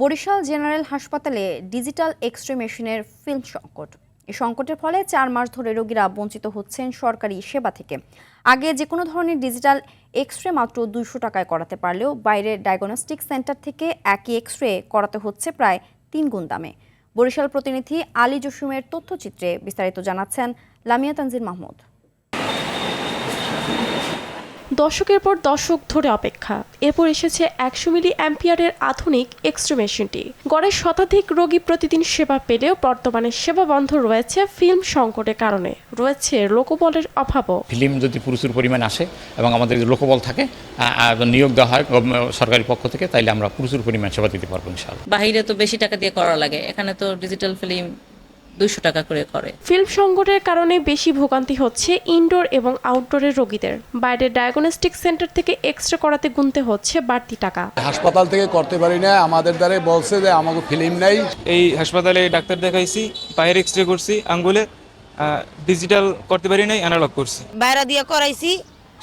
Barishal general হাসপাতালে digital X-ray মেশিনের film সংকট। এই সংকটের ফলে 4 মাস ধরে রোগীরা বঞ্চিত হচ্ছেন সরকারি সেবা থেকে। আগে যে কোনো ধরনের ডিজিটাল এক্স-রে মাত্র 200 টাকায় করাতে পারলেও বাইরের ডায়াগনস্টিক সেন্টার থেকে একই এক্স-রে করাতে হচ্ছে প্রায় 3 গুণ দামে। বরিশাল প্রতিনিধি আলী জসিমের তথ্যচিত্রে বিস্তারিত জানাচ্ছেন লামিয়া তানজিল মাহমুদ। দশকের পর দশক ধরে অপেক্ষা, এরপর এসেছে 100 মিলি অ্যাম্পিয়ারের আধুনিক এক্স-রে মেশিনটি। গড়ে শতাধিক রোগী প্রতিদিন সেবা পেলেও বর্তমানে সেবা বন্ধ রয়েছে ফিল্ম সংকটের কারণে। রয়েছে লোকবলের অভাবও। ফিল্ম যদি প্রচুর পরিমাণ আসে এবং আমাদের লোকবল থাকে, নিয়োগ দেওয়া হয় সরকারি পক্ষ থেকে, তাইলে আমরা প্রচুর পরিমাণ সেবা দিতে পারবো ইনশাআল্লাহ। বাইরে তো বেশি টাকা দিয়ে করা লাগে, এখানে তো ডিজিটাল ফিল্ম 200 টাকা করে করে। ফিল্ম সংকটের কারণে বেশি ভোগান্তি হচ্ছে ইনডোর এবং আউটডোরের রোগীদের। বাইরের ডায়াগনস্টিক সেন্টার থেকে এক্স-রে করাতে গুনতে হচ্ছে বাড়তি টাকা। হাসপাতাল থেকে করতে পারি না, আমাদের দ্বারা বলছে যে আমাকে ফিল্ম নাই। এই হাসপাতালে ডাক্তার দেখাইছি, পায়ের এক্স-রে করছি, আঙ্গুলে ডিজিটাল করতে পারি নাই, অ্যানালগ করছি। বাইরে দিয়ে করাইছি,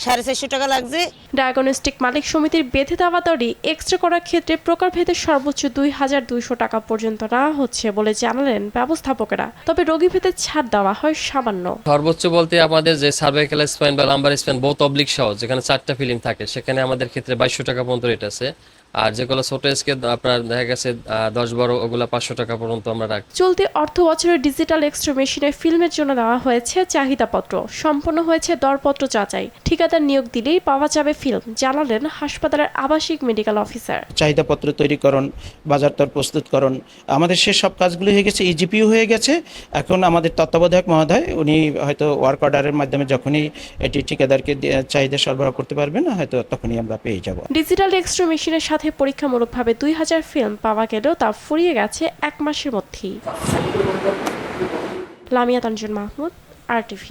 450 টাকা লাগছে। ডায়াগনস্টিক মালিক সমিতির বেঁধে দেওয়া দরই এক্স-রে করার ক্ষেত্রে প্রকারভেদে সর্বোচ্চ 2200 টাকা পর্যন্ত নেওয়া হচ্ছে বলে জানালেন ব্যবস্থাপকেরা। তবে রোগীভেদে ছাড় দেওয়া হয় সামান্য। সর্বোচ্চ বলতে আমাদের যে সার্ভাইকাল স্পাইন বা লাম্বার স্পাইন বোথ অবলিক সহ যেখানে 4টা ফিল্ম থাকে, সেখানে আমাদের ক্ষেত্রে 2200 টাকা পর্যন্ত রেট আছে। আর যেগুলো ছোট স্কেল আপনার দেখা গেছে 10-12, ওগুলো 500 টাকা পর্যন্ত আমরা রাখি। চলতি অর্থ বছরে ডিজিটাল এক্স-রে মেশিনের ফিল্মের জন্য দেওয়া হয়েছে চাহিদাপত্র, সম্পন্ন হয়েছে দরপত্র যাচাই। ঠিকাদার নিয়োগ দিলেই পাওয়া যাবে ফিল্ম, জানালেন হাসপাতালের আবাসিক মেডিকেল অফিসার। চাহিদাপত্র তৈরিকরণ, বাজারদর প্রস্তুতকরণ, আমাদের সব কাজগুলো হয়ে গেছে, ইজিপিও হয়ে গেছে। এখন আমাদের তত্ত্বাবধায়ক মহোদয় উনি হয়তো ওয়ার্ক অর্ডারের মাধ্যমে যখনই এটি ঠিকাদারকে চাহিদা সরবরাহ করতে পারবেন, হয়তো তখনই আমরা পেয়ে যাব। ডিজিটাল এক্স-রে মেশিনের সাথে পরীক্ষামূলকভাবে 2000 ফিল্ম পাওয়া গেলেও তা ফুরিয়ে গেছে 1 মাসের মধ্যেই। লামিয়া তানজিল মাহমুদ, RTV।